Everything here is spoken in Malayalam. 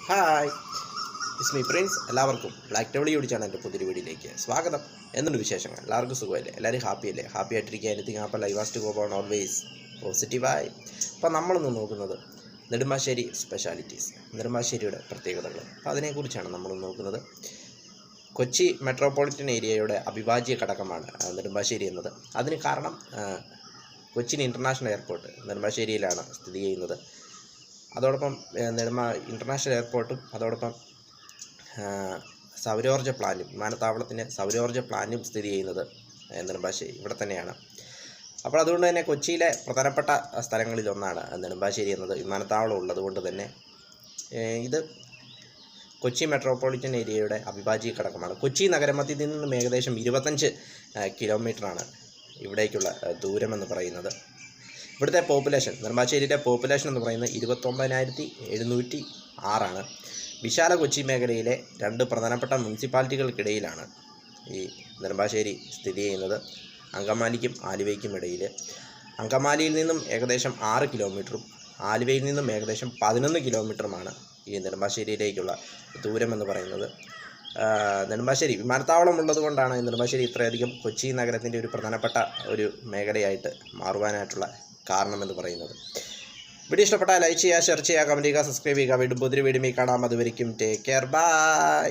Hi, it's me Prince. എല്ലാവർക്കും ബ്ലാക്ക് ടേബിൾ യൂട്യൂബ് ചാനലിൻ്റെ പുതിയൊരു വീഡിയോയിലേക്ക് സ്വാഗതം. എന്തുണ്ട് വിശേഷങ്ങൾ? എല്ലാവർക്കും സുഖമല്ലേ? എല്ലാവരും ഹാപ്പിയല്ലേ? ഹാപ്പി ആയിട്ടിരിക്കുക. Anything happen, live asked go on always പോസിറ്റീവായി. അപ്പോൾ നമ്മളിന്ന് നോക്കുന്നത് നെടുമ്പാശ്ശേരി സ്പെഷ്യാലിറ്റീസ്, നെടുമ്പാശ്ശേരിയുടെ പ്രത്യേകതകൾ. അപ്പോൾ അതിനെക്കുറിച്ചാണ് നമ്മൾ നോക്കുന്നത്. കൊച്ചി മെട്രോപൊളിറ്റൻ ഏരിയയുടെ അവിഭാജ്യ ഘടകമാണ് നെടുമ്പാശ്ശേരി എന്നത്. അതിന് കാരണം കൊച്ചിൻ ഇൻ്റർനാഷണൽ എയർപോർട്ട് നെടുമ്പാശ്ശേരിയിലാണ് സ്ഥിതി ചെയ്യുന്നത്. അതോടൊപ്പം ഇൻ്റർനാഷണൽ എയർപോർട്ടും അതോടൊപ്പം സൗരോർജ്ജ പ്ലാന്റും, വിമാനത്താവളത്തിന് സൗരോർജ്ജ പ്ലാന്റും സ്ഥിതി ചെയ്യുന്നത് നെടുമ്പാശ്ശേരി ഇവിടെ തന്നെയാണ്. അപ്പോൾ അതുകൊണ്ട് തന്നെ കൊച്ചിയിലെ പ്രധാനപ്പെട്ട സ്ഥലങ്ങളിലൊന്നാണ് നെടുമ്പാശ്ശേരി എന്നത്. വിമാനത്താവളം ഉള്ളതുകൊണ്ട് തന്നെ ഇത് കൊച്ചി മെട്രോപൊളിറ്റൻ ഏരിയയുടെ അവിഭാജ്യ ഘടകമാണ്. കൊച്ചി നഗരമധ്യത്തിൽ നിന്നും ഏകദേശം 25 കിലോമീറ്ററാണ് ഇവിടേക്കുള്ള ദൂരമെന്ന് പറയുന്നത്. ഇവിടുത്തെ പോപ്പുലേഷൻ, നെടുമ്പാശ്ശേരിയുടെ പോപ്പുലേഷൻ എന്ന് പറയുന്നത് 29,706 വിശാല കൊച്ചി മേഖലയിലെ 2 പ്രധാനപ്പെട്ട മുനിസിപ്പാലിറ്റികൾക്കിടയിലാണ് ഈ നെടുമ്പാശ്ശേരി സ്ഥിതി ചെയ്യുന്നത്. അങ്കമാലിക്കും ആലുവയ്ക്കും ഇടയിൽ. അങ്കമാലിയിൽ നിന്നും ഏകദേശം 6 കിലോമീറ്ററും ആലുവയിൽ നിന്നും ഏകദേശം 11 കിലോമീറ്ററുമാണ് ഈ നെടുമ്പാശ്ശേരിയിലേക്കുള്ള ദൂരമെന്ന് പറയുന്നത്. നെടുമ്പാശ്ശേരി വിമാനത്താവളം ഉള്ളതുകൊണ്ടാണ് നെടുമ്പാശ്ശേരി ഇത്രയധികം കൊച്ചി നഗരത്തിൻ്റെ ഒരു പ്രധാനപ്പെട്ട ഒരു മേഖലയായിട്ട് മാറുവാനായിട്ടുള്ള കാരണമെന്ന് പറയുന്നത്. വീഡിയോ ഇഷ്ടപ്പെട്ടാൽ ലൈക്ക് ചെയ്യുക, ഷെയർ ചെയ്യുക, കമൻറ്റ് ചെയ്യുക, സബ്സ്ക്രൈബ് ചെയ്യുക. വീണ്ടും പുതിയൊരു വീഡിയോ കാണാം. അതുവരെയും ടേക്ക് കെയർ, ബൈ.